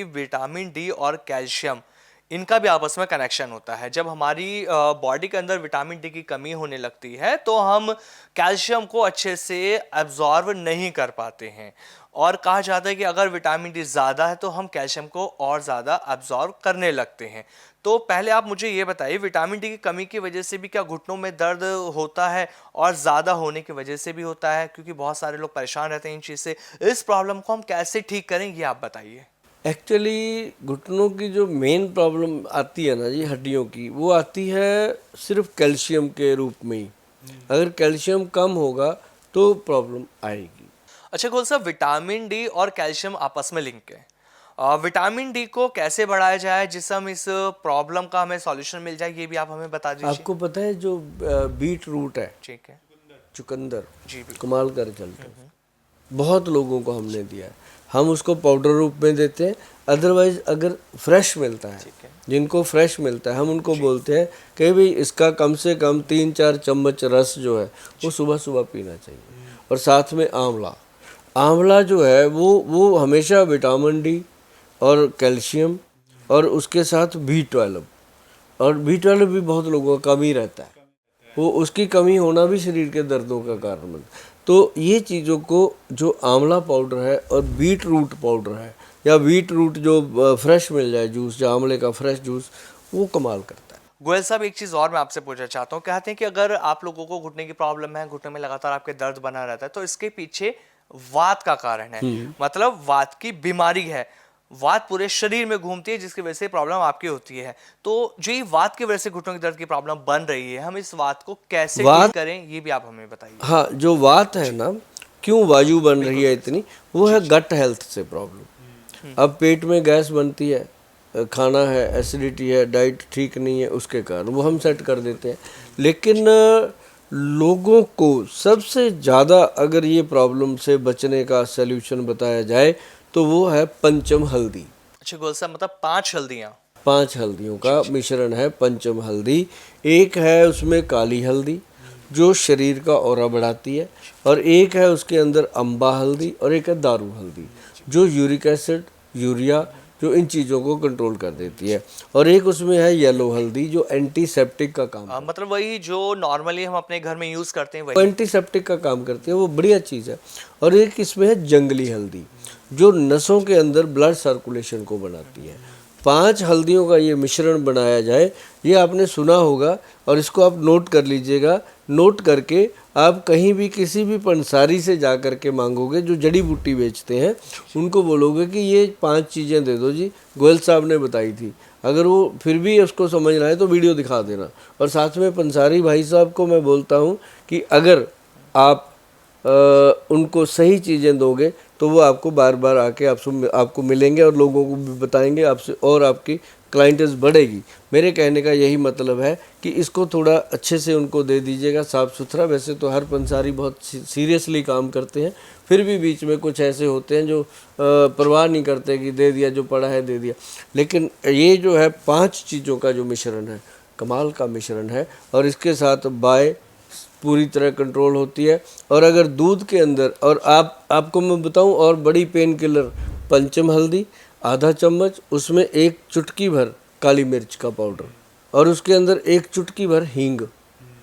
Vitamin D और calcium इनका भी आपस में कनेक्शन होता है। जब हमारी बॉडी के अंदर विटामिन डी की कमी होने लगती है तो हम कैल्शियम को अच्छे से एब्जॉर्व नहीं कर पाते हैं, और कहा जाता है कि अगर विटामिन डी ज़्यादा है तो हम कैल्शियम को और ज़्यादा एब्जॉर्व करने लगते हैं। तो पहले आप मुझे ये बताइए, विटामिन डी की कमी की वजह से भी क्या घुटनों में दर्द होता है, और ज़्यादा होने की वजह से भी होता है? क्योंकि बहुत सारे लोग परेशान रहते हैं इन चीज़ से। इस प्रॉब्लम को हम कैसे ठीक करें, ये आप बताइए। एक्चुअली घुटनों की जो मेन प्रॉब्लम आती है ना जी, हड्डियों की, वो आती है सिर्फ कैल्शियम के रूप में ही। अगर कैल्शियम कम होगा तो प्रॉब्लम आएगी। अच्छा गोल साहब, विटामिन डी और कैल्शियम आपस में लिंक है। विटामिन डी को कैसे बढ़ाया जाए जिससे हम इस प्रॉब्लम का हमें सॉल्यूशन मिल जाए, ये भी आप हमें बता दीजिए। आपको पता है जो बीट रूट है, ठीक है। चुकंदर, जी बिल्कुल। कमाल कर चलते हैं, बहुत लोगों को हमने दिया है। हम उसको पाउडर रूप में देते हैं, अदरवाइज अगर फ्रेश मिलता है, ठीक है। जिनको फ्रेश मिलता है हम उनको बोलते हैं कि भाई इसका कम से कम 3-4 चम्मच रस जो है वो सुबह सुबह पीना चाहिए। और साथ में आंवला, आंवला जो है वो हमेशा विटामिन डी और कैल्शियम और उसके साथ B12, और B12 भी बहुत लोगों का कमी रहता है, वो उसकी कमी होना भी शरीर के दर्दों का कारण बनता है। तो ये चीज़ों को, जो आंवला पाउडर है और बीट रूट पाउडर है, या बीट रूट जो फ्रेश मिल जाए जूस, जो आंवले का फ्रेश जूस, वो कमाल करता है। गोयल साहब, एक चीज़ और मैं आपसे पूछना चाहता हूँ। कहते हैं कि अगर आप लोगों को घुटने की प्रॉब्लम है, घुटने में लगातार आपके दर्द बना रहता है, तो इसके पीछे वात का कारण है, मतलब वात की बीमारी है। वात पूरे शरीर में घूमती है जिसकी वजह से प्रॉब्लम आपकी होती है। तो जो ये वात की वजह से घुटनों के दर्द की प्रॉब्लम बन रही है, हम इस वात को कैसे ठीक वात, करें, ये भी आप हमें बताइए। हाँ, जो वात है ना, क्यों वायु बन रही है इतनी, वो है गट हेल्थ से प्रॉब्लम। अब पेट में गैस बनती है, खाना है, एसिडिटी है, डाइट ठीक नहीं है, उसके कारण वो हम सेट कर देते हैं। लेकिन लोगों को सबसे ज़्यादा अगर ये प्रॉब्लम से बचने का सल्यूशन बताया जाए तो वो है पंचम हल्दी। अच्छा गोयल साहब, मतलब 5 हल्दियाँ? 5 हल्दियों का मिश्रण है पंचम हल्दी। एक है उसमें काली हल्दी जो शरीर का ऑरा बढ़ाती है, और एक है उसके अंदर अम्बा हल्दी, और एक है दारू हल्दी जो यूरिक एसिड, यूरिया, जो इन चीज़ों को कंट्रोल कर देती है, और एक उसमें है येलो हल्दी जो एंटीसेप्टिक का काम करती है। मतलब वही जो नॉर्मली हम अपने घर में यूज़ करते हैं वो वही। एंटीसेप्टिक का काम करती है, वो बढ़िया चीज़ है। और एक इसमें है जंगली हल्दी जो नसों के अंदर ब्लड सर्कुलेशन को बनाती है। 5 हल्दियों का ये मिश्रण बनाया जाए, ये आपने सुना होगा, और इसको आप नोट कर लीजिएगा। नोट करके आप कहीं भी किसी भी पंसारी से जा कर के मांगोगे जो जड़ी बूटी बेचते हैं, उनको बोलोगे कि ये 5 चीज़ें दे दो जी, गोयल साहब ने बताई थी। अगर वो फिर भी उसको समझना है तो वीडियो दिखा देना। और साथ में पंसारी भाई साहब को मैं बोलता हूँ कि अगर आप उनको सही चीज़ें दोगे तो वो आपको बार बार आके आपको मिलेंगे और लोगों को भी बताएंगे आपसे, और आपकी क्लाइंटेस बढ़ेगी। मेरे कहने का यही मतलब है कि इसको थोड़ा अच्छे से उनको दे दीजिएगा, साफ़ सुथरा। वैसे तो हर पंसारी बहुत सीरियसली काम करते हैं, फिर भी बीच में कुछ ऐसे होते हैं जो परवाह नहीं करते कि दे दिया, जो पड़ा है दे दिया। लेकिन ये जो है 5 चीज़ों का जो मिश्रण है, कमाल का मिश्रण है, और इसके साथ बाय पूरी तरह कंट्रोल होती है। और अगर दूध के अंदर, और आपको मैं बताऊं, और बड़ी पेन किलर पंचम हल्दी आधा चम्मच, उसमें 1 चुटकी भर काली मिर्च का पाउडर, और उसके अंदर 1 चुटकी भर हींग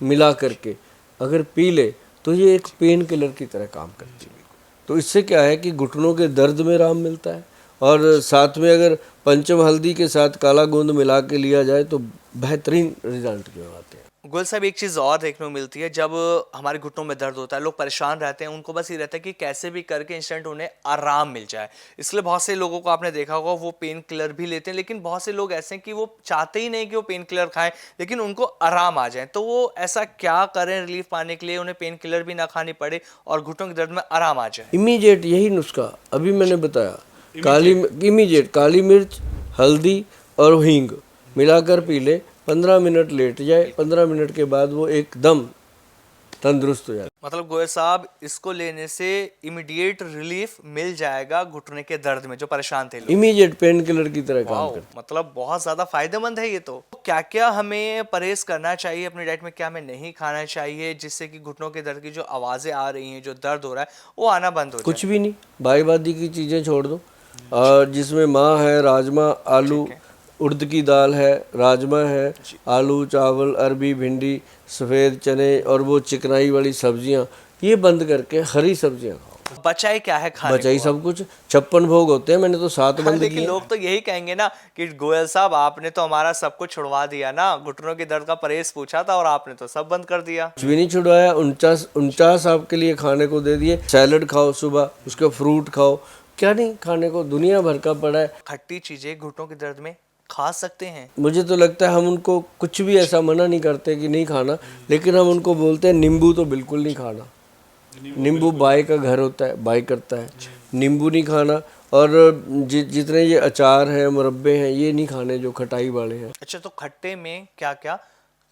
मिला करके अगर पी ले तो ये एक पेन किलर की तरह काम करती है। तो इससे क्या है कि घुटनों के दर्द में आराम मिलता है, और साथ में अगर पंचम हल्दी के साथ काला गोंद मिला के लिया जाए तो बेहतरीन रिजल्ट जो आते हैं। गोयल साहब, एक चीज़ और देखने को मिलती है, जब हमारे घुटनों में दर्द होता है, लोग परेशान रहते हैं, उनको बस ये रहता है कि कैसे भी करके इंस्टेंट उन्हें आराम मिल जाए। इसलिए बहुत से लोगों को आपने देखा होगा वो पेन किलर भी लेते हैं, लेकिन बहुत से लोग ऐसे हैं कि वो चाहते ही नहीं कि वो पेन किलर खाएं, लेकिन उनको आराम आ जाए। तो वो ऐसा क्या करें रिलीफ पाने के लिए, उन्हें पेन किलर भी ना खानी पड़े और घुटनों के दर्द में आराम आ जाए? इमीडिएट यही नुस्खा अभी मैंने बताया, इमीडिएट काली मिर्च, हल्दी और हींग मिलाकर पी ले, 15 मिनट लेट जाए, 15 मिनट के बाद वो एकदम तंदुरुस्त हो जाए। मतलब गोयल साहब, इसको लेने से इमीडिएट रिलीफ मिल जाएगा घुटने के दर्द में जो परेशान थे लोग। इमीडिएट पेन किलर की तरह काम वाओ, करता मतलब बहुत ज्यादा फायदेमंद है ये। तो क्या क्या हमें परहेज करना चाहिए अपनी डाइट में, क्या हमें नहीं खाना चाहिए जिससे कि घुटनों के दर्द की जो आवाजें आ रही हैं, जो दर्द हो रहा है, वो आना बंद हो है। जाए? कुछ भी नहीं, भाईवादी की चीज़ें छोड़ दो, और जिसमें माँ है, राजमा, आलू, उड़द की दाल है, राजमा है, आलू, चावल, अरबी, भिंडी, सफ़ेद चने और वो चिकनाई वाली सब्जियां, ये बंद करके हरी सब्जियां खाओ। बचाए क्या है खाने बचाई को? सब कुछ। 56 भोग होते हैं, मैंने तो 7 बंद लेकिन किए। लोग तो यही कहेंगे ना कि गोयल साहब आपने तो हमारा सब कुछ छुड़वा दिया ना, घुटनों के दर्द का परहेज पूछा था और आपने तो सब बंद कर दिया। कुछ भी नहीं छुड़वाया। 49 आपके लिए खाने को दे दिए। सैलड खाओ सुबह, उसका फ्रूट खाओ, क्या नहीं खाने को, दुनिया भर का पड़ा है। खट्टी चीजें घुटनों के दर्द में खा सकते हैं? मुझे तो लगता है हम उनको कुछ भी ऐसा मना नहीं करते कि नहीं खाना, लेकिन हम उनको बोलते हैं नींबू तो बिल्कुल नहीं खाना। नींबू बाई का घर होता है, बाई करता है। नींबू नहीं खाना। और जितने ये अचार हैं, मुरब्बे हैं, ये नहीं खाने जो खटाई वाले हैं। अच्छा, तो खट्टे में क्या क्या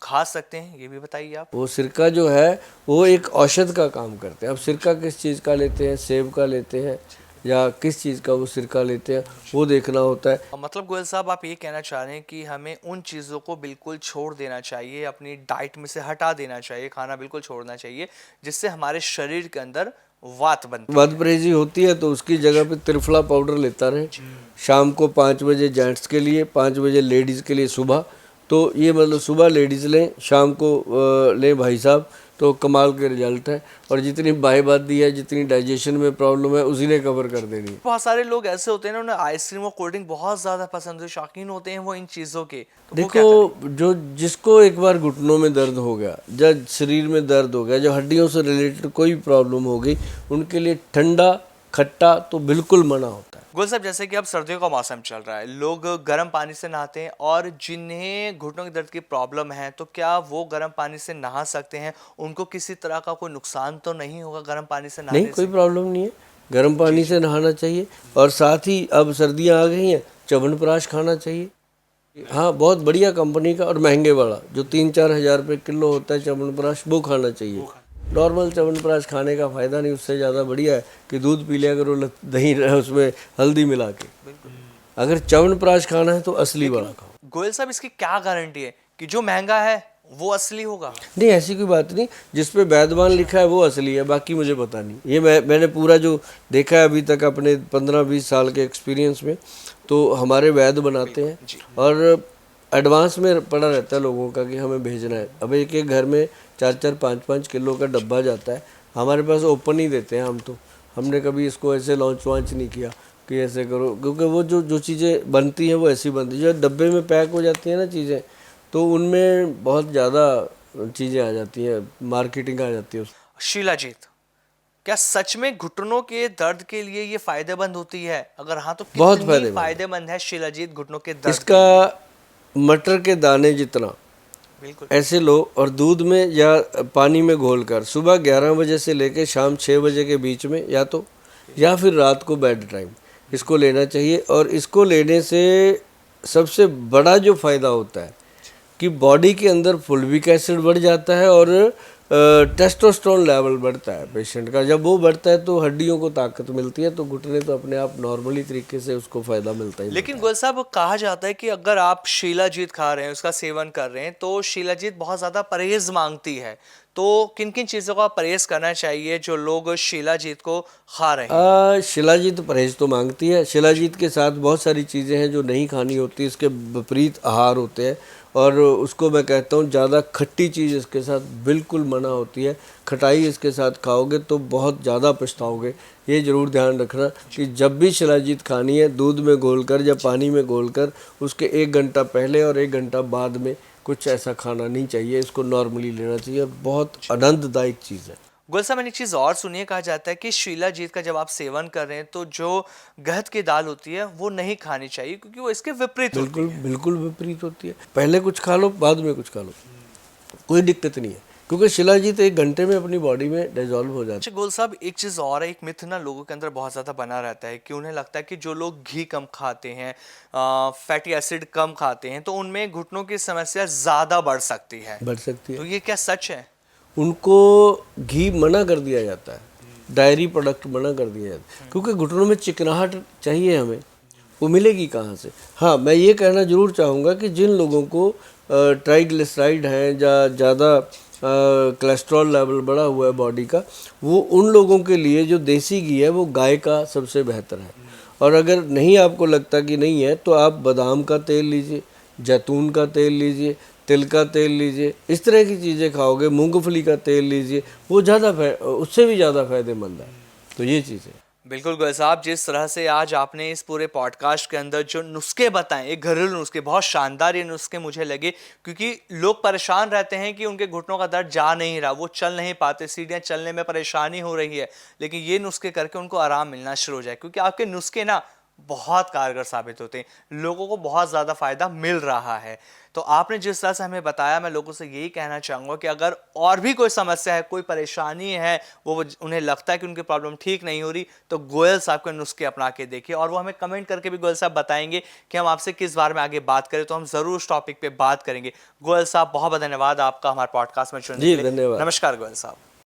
खा सकते हैं ये भी बताइए आप। वो सिरका जो है वो एक औषध का काम करते हैं। अब सिरका किस चीज़ का लेते हैं, सेब का लेते हैं या किस चीज़ का वो सिरका लेते हैं, वो देखना होता है। मतलब गोयल साहब आप ये कहना चाह रहे हैं कि हमें उन चीज़ों को बिल्कुल छोड़ देना चाहिए, अपनी डाइट में से हटा देना चाहिए, खाना बिल्कुल छोड़ना चाहिए, जिससे हमारे शरीर के अंदर वात बनती है। वात परहेजी होती है तो उसकी जगह पे त्रिफला पाउडर लेता रहे। शाम को 5 बजे जेंट्स के लिए, 5 बजे लेडीज़ के लिए सुबह। तो ये मतलब सुबह लेडीज़ लें, शाम को लें भाई साहब, तो कमाल के रिजल्ट है। और जितनी बाई बात दी है, जितनी डाइजेशन में प्रॉब्लम है, उसी ने कवर कर देनी है। बहुत सारे लोग ऐसे होते हैं ना, उन्हें आइसक्रीम और कोल्ड ड्रिंक बहुत ज़्यादा पसंद है, शौकीन होते हैं वो इन चीज़ों के, तो वो क्या देखो, जो जिसको एक बार घुटनों में दर्द हो गया, जब शरीर में दर्द हो गया, जो हड्डियों से रिलेटेड कोई प्रॉब्लम हो गई, उनके लिए ठंडा खट्टा तो बिल्कुल मना होता है। गुल साहब, जैसे कि अब सर्दियों का मौसम चल रहा है, लोग गर्म पानी से नहाते हैं, और जिन्हें घुटनों के दर्द की प्रॉब्लम है तो क्या वो गर्म पानी से नहा सकते हैं? उनको किसी तरह का कोई नुकसान तो नहीं होगा गर्म पानी से नहीं, नहाने कोई से? प्रॉब्लम नहीं है, गर्म पानी से नहाना चाहिए। और साथ ही अब सर्दियाँ आ गई हैं, च्यवनप्राश खाना चाहिए। हाँ, बहुत बढ़िया कंपनी का और महंगे वाला, जो 3-4 हज़ार रुपये किलो होता है च्यवनप्राश, वो खाना चाहिए। नॉर्मल च्यवनप्राश खाने का फ़ायदा नहीं, उससे ज़्यादा बढ़िया है कि दूध पी लिया करो दही उसमें हल्दी मिला के। अगर च्यवनप्राश खाना है तो असली वाला खाओ। गोयल साहब, इसकी क्या गारंटी है कि जो महंगा है वो असली होगा? नहीं, ऐसी कोई बात नहीं। जिस पे वैद्यमान लिखा है वो असली है, बाकी मुझे पता नहीं। ये मैंने पूरा जो देखा है अभी तक अपने 15-20 साल के एक्सपीरियंस में, तो हमारे वैद्य बनाते हैं और एडवांस में पड़ा रहता है लोगों का कि हमें भेजना है। अब एक एक घर में 4-4, 5-5 किलो का डब्बा जाता है। हमारे पास ओपन ही देते हैं हम तो। हमने कभी इसको ऐसे लॉन्च वांच नहीं किया कि ऐसे करो, क्योंकि वो जो चीज़ें बनती हैं वो ऐसी बनती है। जो डब्बे में पैक हो जाती हैं ना चीज़ें, तो उनमें बहुत ज़्यादा चीज़ें आ जाती हैं, मार्केटिंग आ जाती है। शिलाजीत, क्या सच में घुटनों के दर्द के लिए ये फायदेमंद होती है? अगर हाँ तो बहुत कितनी फायदेमंद है। फायदेमंद है शिलाजीत घुटनों के दर्द? इसका मटर के दाने जितना बिल्कुल। ऐसे लो और दूध में या पानी में घोलकर सुबह 11 बजे से लेकर शाम 6 बजे के बीच में, या फिर रात को बेड टाइम इसको लेना चाहिए। और इसको लेने से सबसे बड़ा जो फ़ायदा होता है कि बॉडी के अंदर फुल्विक एसिड बढ़ जाता है और टेस्टोस्टेरोन लेवल बढ़ता है पेशेंट का। जब वो बढ़ता है तो हड्डियों को ताकत मिलती है, तो घुटने तो अपने आप नॉर्मली तरीके से उसको फ़ायदा मिलता ही। लेकिन गोयल साहब, कहा जाता है कि अगर आप शिलाजीत खा रहे हैं, उसका सेवन कर रहे हैं, तो शिलाजीत बहुत ज़्यादा परहेज मांगती है। तो किन किन चीज़ों का परहेज करना चाहिए जो लोग शिलाजीत को खा रहे हैं? शिलाजीत परहेज तो मांगती है। शिलाजीत के साथ बहुत सारी चीज़ें हैं जो नहीं खानी होती, इसके विपरीत आहार होते हैं। और उसको मैं कहता हूँ ज़्यादा खट्टी चीज़ इसके साथ बिल्कुल मना होती है। खटाई इसके साथ खाओगे तो बहुत ज़्यादा पछताओगे। ये ज़रूर ध्यान रखना कि जब भी शिलाजीत खानी है, दूध में घोलकर या पानी में घोलकर, उसके 1 घंटा पहले और 1 घंटा बाद में कुछ ऐसा खाना नहीं चाहिए। इसको नॉर्मली लेना चाहिए। बहुत आनंददायक चीज़ है। गोयल साहब, मैंने एक चीज़ और सुनी है, कहा जाता है कि शिलाजीत का जब आप सेवन कर रहे हैं तो जो गहत की दाल होती है वो नहीं खानी चाहिए, क्योंकि वो इसके विपरीत होती बिल्कुल है। बिल्कुल विपरीत होती है। पहले कुछ खा लो, बाद में कुछ खा लो, कोई दिक्कत नहीं है, क्योंकि शिलाजीत 1 घंटे में अपनी बॉडी में डिजॉल्व हो जाती अच्छा गोयल साहब, एक चीज़ और है, एक मिथ ना लोगों के अंदर बहुत ज़्यादा बना रहता है कि उन्हें लगता है कि जो लोग घी कम खाते हैं, फैटी एसिड कम खाते हैं, तो उनमें घुटनों की समस्या ज़्यादा बढ़ सकती है। है, बढ़ सकती तो है। ये क्या सच है? उनको घी मना कर दिया जाता है, डायरी प्रोडक्ट मना कर दिया जाता है, क्योंकि घुटनों में चिकनाहट चाहिए हमें, वो मिलेगी कहाँ से। हाँ, मैं ये कहना ज़रूर चाहूँगा कि जिन लोगों को ट्राइग्लिसराइड हैं या ज़्यादा कोलेस्ट्रॉल लेवल बढ़ा हुआ है बॉडी का, वो उन लोगों के लिए जो देसी घी है वो गाय का सबसे बेहतर है। और अगर नहीं आपको लगता कि नहीं है तो आप बादाम का तेल लीजिए, जैतून का तेल लीजिए, तिल का तेल लीजिए, इस तरह की चीज़ें खाओगे, मूंगफली का तेल लीजिए, वो उससे भी ज़्यादा फायदेमंद है। तो ये चीज़ें। बिल्कुल गोयल साहब, जिस तरह से आज आपने इस पूरे पॉडकास्ट के अंदर जो नुस्खे बताएं, एक घरेलू नुस्खे, बहुत शानदार ये नुस्खे मुझे लगे, क्योंकि लोग परेशान रहते हैं कि उनके घुटनों का दर्द जा नहीं रहा, वो चल नहीं पाते, सीढ़ियाँ चलने में परेशानी हो रही है, लेकिन ये नुस्खे करके उनको आराम मिलना शुरू हो जाए, क्योंकि आपके नुस्खे ना बहुत कारगर साबित होते हैं, लोगों को बहुत ज़्यादा फायदा मिल रहा है। तो आपने जिस तरह से हमें बताया, मैं लोगों से यही कहना चाहूँगा कि अगर और भी कोई समस्या है, कोई परेशानी है, वो उन्हें लगता है कि उनकी प्रॉब्लम ठीक नहीं हो रही, तो गोयल साहब के नुस्खे अपना के देखिए, और वो हमें कमेंट करके भी गोयल साहब बताएंगे कि हम आपसे किस बारे में आगे बात करें, तो हम ज़रूर उस टॉपिक पे बात करेंगे। गोयल साहब, बहुत बहुत धन्यवाद आपका हमारे पॉडकास्ट में जुड़ने जी के लिए। धन्यवाद। नमस्कार गोयल साहब।